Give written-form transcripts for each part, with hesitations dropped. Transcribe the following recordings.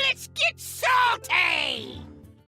Let's get salty!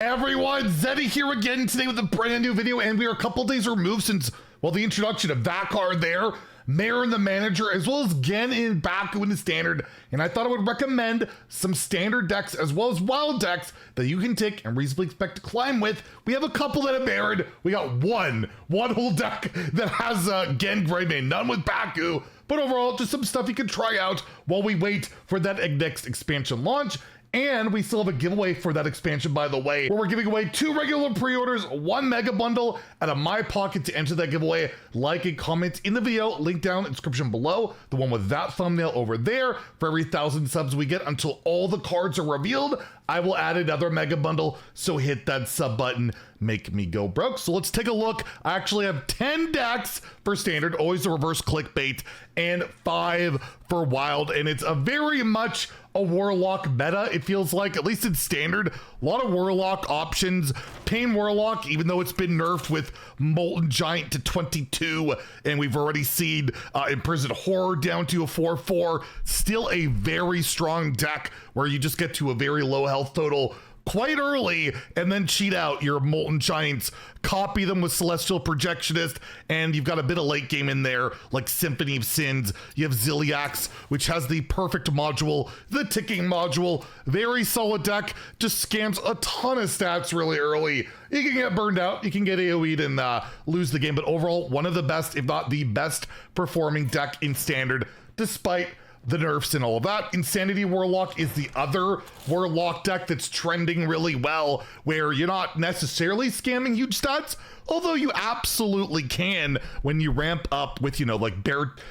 Everyone, Zeddy here again today with a brand new video, and we are a couple days removed since, well, the introduction of that card there, Marin the Manager, as well as Genn and Baku in the standard, and I thought I would recommend some standard decks as well as wild decks that you can take and reasonably expect to climb with. We have a couple that have Marin. We got one whole deck that has Genn Greymane, none with Baku, but overall, just some stuff you can try out while we wait for that next expansion launch. And we still have a giveaway for that expansion, by the way, where we're giving away 2 regular pre-orders, 1 mega bundle out of my pocket to enter that giveaway. Like and comment in the video, link down in the description below, the one with that thumbnail over there. For every 1,000 subs we get until all the cards are revealed, I will add another mega bundle, so hit that sub button, make me go broke. So let's take a look. I actually have 10 decks for standard, always the reverse clickbait, and 5 for wild, and it's a very much a Warlock meta, it feels like, at least in standard. A lot of Warlock options. Pain Warlock, even though it's been nerfed with Molten Giant to 22, and we've already seen Imprisoned Horror down to a 4/4, still a very strong deck where you just get to a very low health total quite early and then cheat out your Molten Giants, copy them with Celestial Projectionist, and you've got a bit of late game in there like Symphony of Sins. You have Ziliax, which has the perfect module, the ticking module. Very solid deck, just scams a ton of stats really early. You can get burned out, you can get AoE'd and lose the game, but overall, one of the best, if not the best performing deck in standard, despite the nerfs and all of that. Insanity Warlock is the other Warlock deck that's trending really well, where you're not necessarily scamming huge stats, although you absolutely can when you ramp up with, you know, like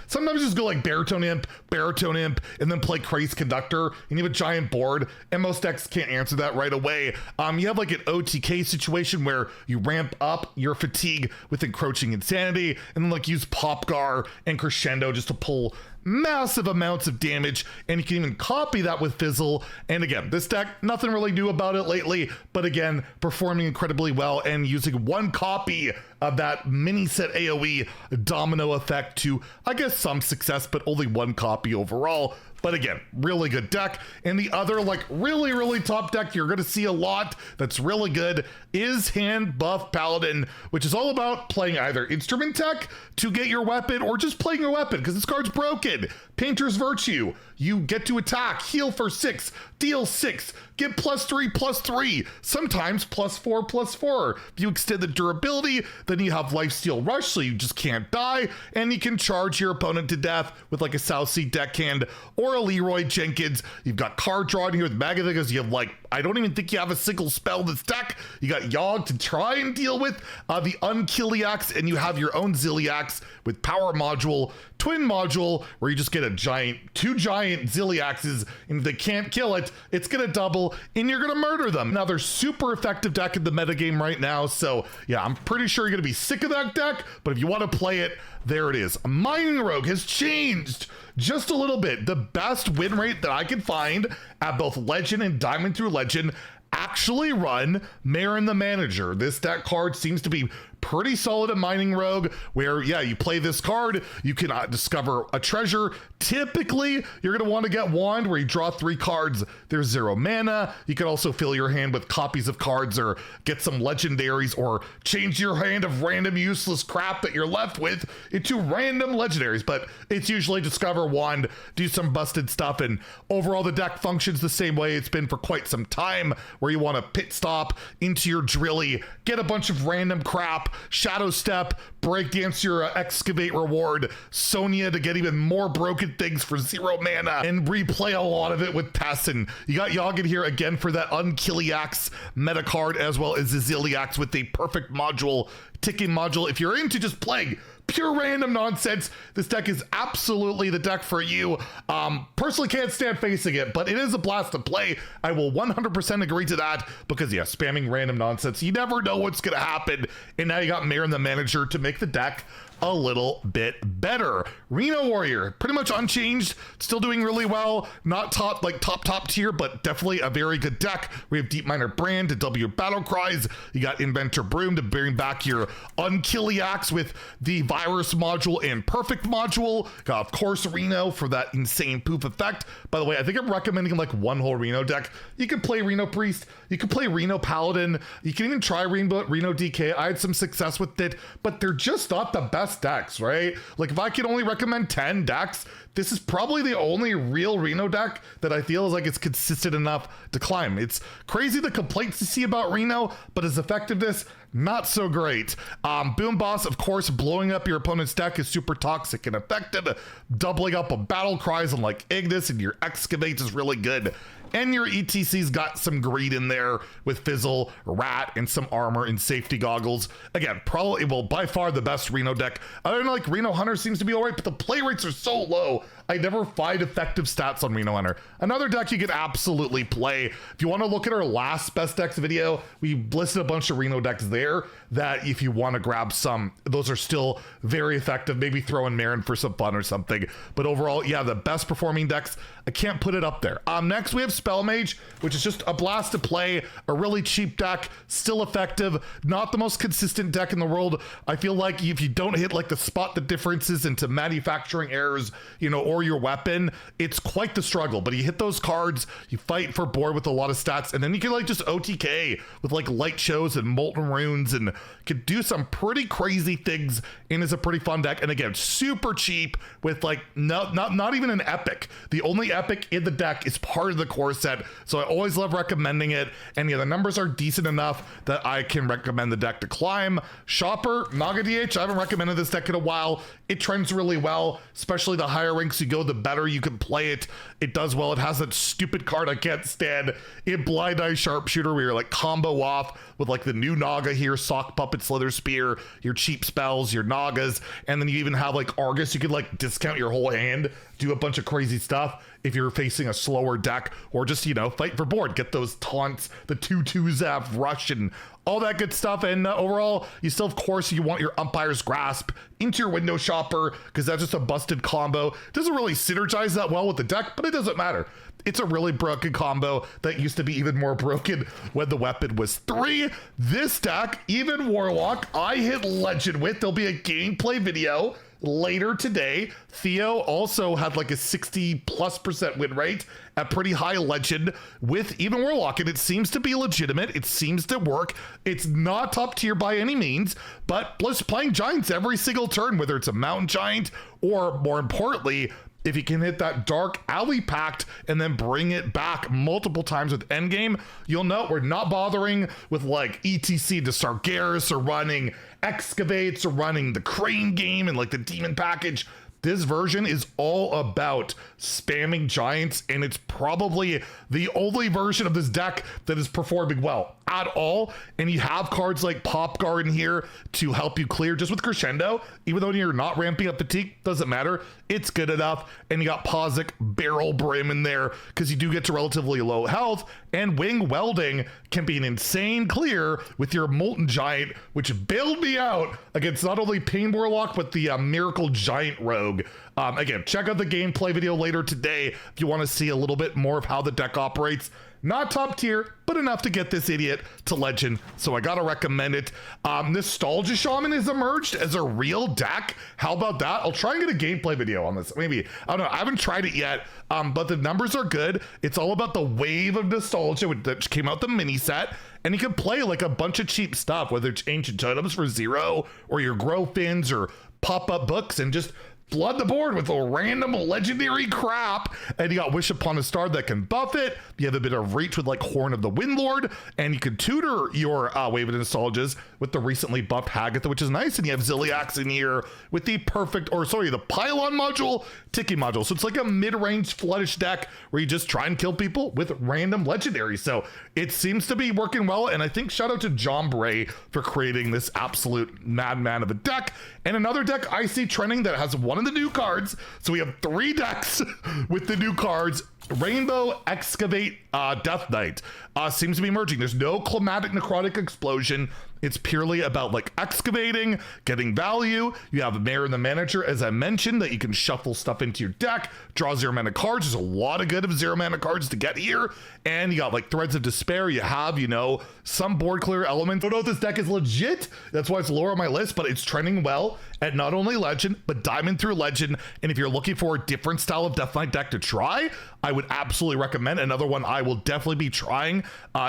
sometimes just go like Baritone Imp, and then play Crazy Conductor, and you have a giant board, and most decks can't answer that right away. You have like an OTK situation where you ramp up your fatigue with Encroaching Insanity, and then like use Popgar and Crescendo just to pull massive amounts of damage, and you can even copy that with Fizzle. And again, this deck, nothing really new about it lately, but again, performing incredibly well and using 1 copy of that mini set AoE domino effect to, I guess, some success, but only 1 copy overall. But again, really good deck. And the other like really top deck you're gonna see a lot that's really good is Handbuff Paladin, which is all about playing either instrument tech to get your weapon or just playing your weapon because this card's broken. Painter's Virtue, you get to attack, heal for 6, deal 6, get +3/+3, sometimes +4/+4. If you extend the durability, then you have Lifesteal Rush, so you just can't die, and you can charge your opponent to death with like a South Sea Deckhand or a Leroy Jenkins. You've got card drawing here with Magatha because you have like, I don't even think you have a single spell in this deck. You got Yogg to try and deal with the Unkilliax, and you have your own Ziliax with Power Module, Twin Module, where you just get a 2 giant Ziliaxes, and if they can't kill it, it's gonna double, and you're gonna murder them. Now, they're super effective deck in the metagame right now, so yeah, I'm pretty sure you're gonna be sick of that deck, but if you wanna play it, there it is. Mining Rogue has changed just a little bit. The best win rate that I could find at both Legend and Diamond through Legend actually run Marin the Manager. This deck card seems to be pretty solid at Mining Rogue, where, yeah, you play this card, you can discover a treasure. Typically, you're going to want to get Wand, where you draw 3 cards. There's 0 mana. You can also fill your hand with copies of cards or get some legendaries, or change your hand of random useless crap that you're left with into random legendaries. But it's usually discover Wand, do some busted stuff, and overall the deck functions the same way it's been for quite some time, where you want to pit stop into your Drilly, get a bunch of random crap, Shadow Step, Breakdance your Excavate reward, Sonya to get even more broken things for 0 mana, and replay a lot of it with Pessin. You got Yogg in here again for that Unkilliax meta card, as well as Ziliax with the perfect module, ticking module. If you're into just playing pure random nonsense, this deck is absolutely the deck for you. Personally can't stand facing it, but it is a blast to play. I will 100% agree to that, because yeah, spamming random nonsense, you never know what's gonna happen. And now you got Marin the Manager to make the deck a little bit better. Reno Warrior, pretty much unchanged, still doing really well. Not top tier, but definitely a very good deck. We have Deep Miner Brand to W battle cries. You got Inventor Broom to bring back your Unkilliax with the Virus module and Perfect module. Got, of course, Reno for that insane poof effect. By the way, I think I'm recommending like one whole Reno deck. You can play Reno Priest, you can play Reno Paladin, you can even try Reno DK. I had some success with it, but they're just not the best decks, right? Like if I could only recommend 10 decks, this is probably the only real Reno deck that I feel is like it's consistent enough to climb. It's crazy the complaints you see about Reno, but his effectiveness, not so great. Boom Boss, of course, blowing up your opponent's deck is super toxic and effective. Doubling up on battle cries on like Ignis and your Excavates is really good. And your ETC's got some greed in there with Fizzle, Rat, and some armor and safety goggles. Again, probably, well, by far the best Reno deck. I don't know, like Reno Hunter seems to be all right, but the play rates are so low. I never find effective stats on Reno Hunter. Another deck you could absolutely play. If you want to look at our last best decks video, we listed a bunch of Reno decks there that if you want to grab some, those are still very effective. Maybe throw in Marin for some fun or something. But overall, yeah, the best performing decks, I can't put it up there. Next, we have Spell Mage, which is just a blast to play, a really cheap deck, still effective, not the most consistent deck in the world. I feel like if you don't hit like the spot the differences into manufacturing errors, you know, or your weapon, it's quite the struggle. But you hit those cards, you fight for board with a lot of stats, and then you can like just OTK with like Light Shows and Molten Runes and could do some pretty crazy things, and is a pretty fun deck. And again, super cheap with like not even an epic. The only epic in the deck is part of the core set, so I always love recommending it. And yeah, the numbers are decent enough that I can recommend the deck to climb. Shopper, Naga DH, I haven't recommended this deck in a while. It trends really well, especially the higher ranks you go, the better you can play it. It does well. It has that stupid card I can't stand in Blind Eye Sharpshooter where you're like combo off with like the new Naga here, Sock Puppet, Slither Spear, your cheap spells, your Nagas, and then you even have like Argus. You could like discount your whole hand, do a bunch of crazy stuff if you're facing a slower deck, or just, you know, fight for board, get those taunts, the 2/2 zap, rush, and all that good stuff. And overall, you still, of course, you want your Umpire's Grasp into your Window Shopper, because that's just a busted combo. It doesn't really synergize that well with the deck, but it doesn't matter. It's a really broken combo that used to be even more broken when the weapon was 3. This deck, even Warlock, I hit Legend with. There'll be a gameplay video later today. Theo also had like a 60+% win rate at pretty high Legend with even Warlock, and it seems to be legitimate. It seems to work. It's not top tier by any means, but just playing Giants every single turn, whether it's a Mountain Giant or, more importantly, if you can hit that Dark Alley Pact and then bring it back multiple times with Endgame, you'll know we're not bothering with like ETC to Sargeras or running Excavates or running the Crane game and like the Demon package. This version is all about spamming Giants, and it's probably the only version of this deck that is performing well at all. And you have cards like Pop Guard in here to help you clear just with Crescendo. Even though you're not ramping up fatigue, doesn't matter. It's good enough. And you got Posic Barrel Brim in there because you do get to relatively low health. And Wing Welding can be an insane clear with your Molten Giant, which bailed me out against not only Pain Warlock, but the Miracle Giant Rogue. Again, check out the gameplay video later today if you want to see a little bit more of how the deck operates. Not top tier, but enough to get this idiot to Legend, so I gotta recommend it. Nostalgia Shaman has emerged as a real deck. How about that? I'll try and get a gameplay video on this. Maybe, I don't know, I haven't tried it yet, but the numbers are good. It's all about the wave of nostalgia that came out the mini set, and you can play like a bunch of cheap stuff, whether it's Ancient Totems for 0, or your Grow Fins, or pop-up books, and just flood the board with a random legendary crap. And you got Wish Upon a Star that can buff it. You have a bit of reach with like Horn of the Windlord, and you can tutor your Wave of Nostalgias with the recently buffed Hagatha, which is nice. And you have Ziliax in here with the the Pylon module, Tiki module. So it's like a mid-range floodish deck where you just try and kill people with random legendaries. So it seems to be working well. And I think shout out to John Bray for creating this absolute madman of a deck. And another deck I see trending that has one of the new cards. So we have 3 decks with the new cards. Rainbow Excavate Death Knight seems to be emerging. There's no climatic necrotic explosion. It's purely about like excavating, getting value. You have Marin the Manager, as I mentioned, that you can shuffle stuff into your deck, draw 0 mana cards. There's a lot of good of 0 mana cards to get here. And you got like Threads of Despair. You have, you know, some board clear elements. Don't know if this deck is legit. That's why it's lower on my list, but it's trending well at not only Legend, but Diamond through Legend. And if you're looking for a different style of Death Knight deck to try, I would absolutely recommend another one I will definitely be trying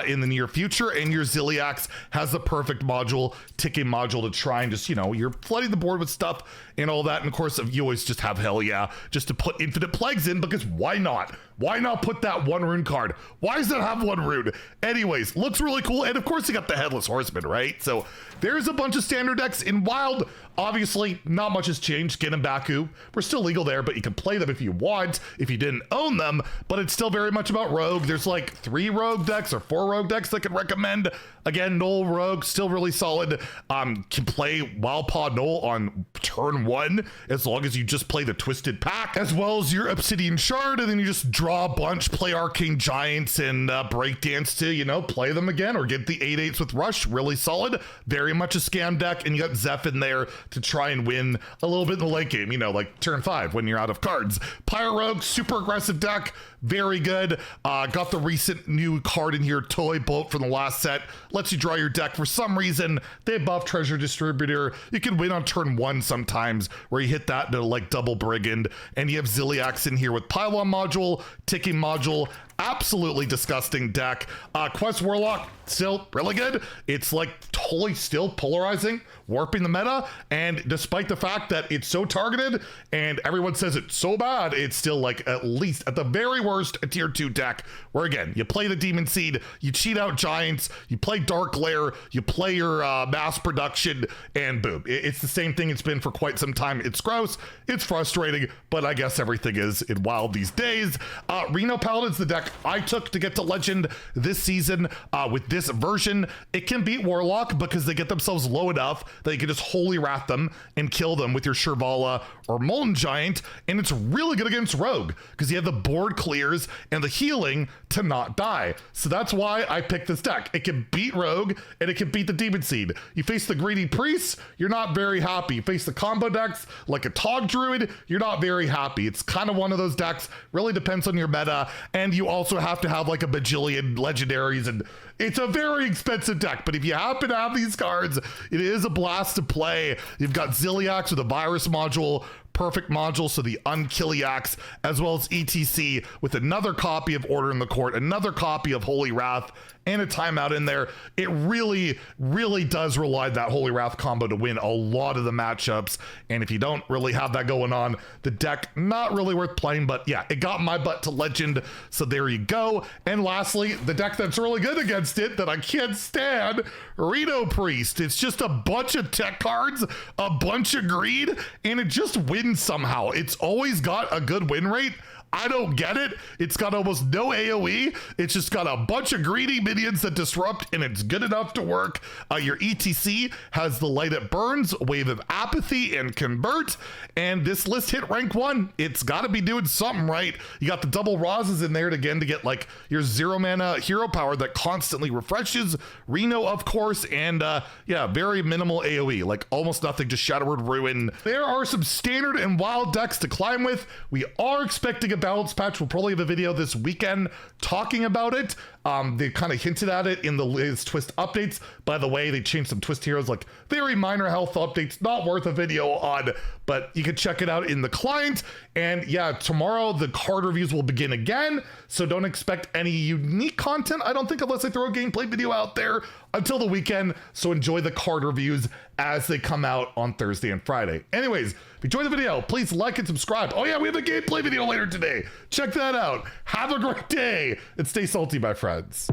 in the near future. And your Ziliax has the perfect module, ticking module to try and just, you know, you're flooding the board with stuff and all that. And of course, you always just have hell yeah, just to put infinite plagues in, because why not? Why not put that 1 rune card? Why does that have 1 rune? Anyways, looks really cool. And of course you got the Headless Horseman, right? So there's a bunch of standard decks in Wild. Obviously, not much has changed. Genn and Baku, we're still legal there, but you can play them if you want, if you didn't own them, but it's still very much about Rogue. There's like 3 Rogue decks or 4 Rogue decks that I can recommend. Again, Null Rogue, still really solid. Can play Wildpaw Null on turn 1, as long as you just play the Twisted Pack, as well as your Obsidian Shard, and then you just draw a bunch, play Arcane Giants and Breakdance to, you know, play them again, or get the 8/8s with Rush, really solid. Very much a scam deck, and you got Zeph in there to try and win a little bit in the late game, you know, like turn 5 when you're out of cards. Pyro Rogue, super aggressive deck, very good. Got the recent new card in here, Toy Boat, from the last set. Lets you draw your deck for some reason. They buff Treasure Distributor. You can win on turn 1 sometimes, where you hit that and it'll like double Brigand. And you have Ziliax in here with Pylon module, ticking module. Absolutely disgusting deck. Quest Warlock, still really good. It's like totally still polarizing, warping the meta, and despite the fact that it's so targeted and everyone says it's so bad, it's still like at least at the very worst a tier 2 deck, where again you play the Demon Seed, you cheat out Giants, you play Dark Lair, you play your mass production, and boom, it's the same thing it's been for quite some time. It's gross, it's frustrating, but I guess everything is in Wild these days. Reno Paladin's the deck I took to get to Legend this season. With this version, it can beat Warlock because they get themselves low enough that you can just Holy Wrath them and kill them with your Shirvala or Molten Giant, and it's really good against Rogue because you have the board clears and the healing to not die. So that's why I picked this deck. It can beat Rogue and it can beat the Demon Seed. You face the Greedy Priest, you're not very happy. You face the combo decks like a Tog Druid, you're not very happy. It's kind of one of those decks, really depends on your meta, and you also have to have like a bajillion legendaries, and it's a very expensive deck, but if you happen to have these cards, it is a blast to play. You've got Ziliax with a virus module, perfect module, so the Unkilliax, as well as ETC with another copy of Order in the Court, another copy of Holy Wrath, and a timeout in there. It really, really does rely on that Holy Wrath combo to win a lot of the matchups. And if you don't really have that going on, the deck not really worth playing. But yeah, it got my butt to Legend, so there you go. And lastly, the deck that's really good against it that I can't stand, Reno Priest. It's just a bunch of tech cards, a bunch of greed, and it just wins somehow. It's always got a good win rate. I don't get it. It's got almost no AoE. It's just got a bunch of greedy minions that disrupt, and it's good enough to work. Your ETC has the Light It Burns, Wave of Apathy, and Convert. And this list hit rank 1. It's got to be doing something right. You got the double Rozes in there again to get like your 0 mana hero power that constantly refreshes. Reno, of course, and yeah, very minimal AoE, like almost nothing, just Shadowward Ruin. There are some standard and wild decks to climb with. We are expecting a balance patch. We'll probably have a video this weekend talking about it. They kind of hinted at it in the latest Twist updates. By the way, they changed some Twist heroes, like very minor health updates, not worth a video on, but you can check it out in the client. And yeah, tomorrow the card reviews will begin again, so don't expect any unique content, I don't think, unless I throw a gameplay video out there until the weekend. So enjoy the card reviews as they come out on Thursday and Friday. Anyways, if you enjoyed the video, please like and subscribe. Oh yeah, we have a gameplay video later today. Check that out. Have a great day and stay salty, my friends.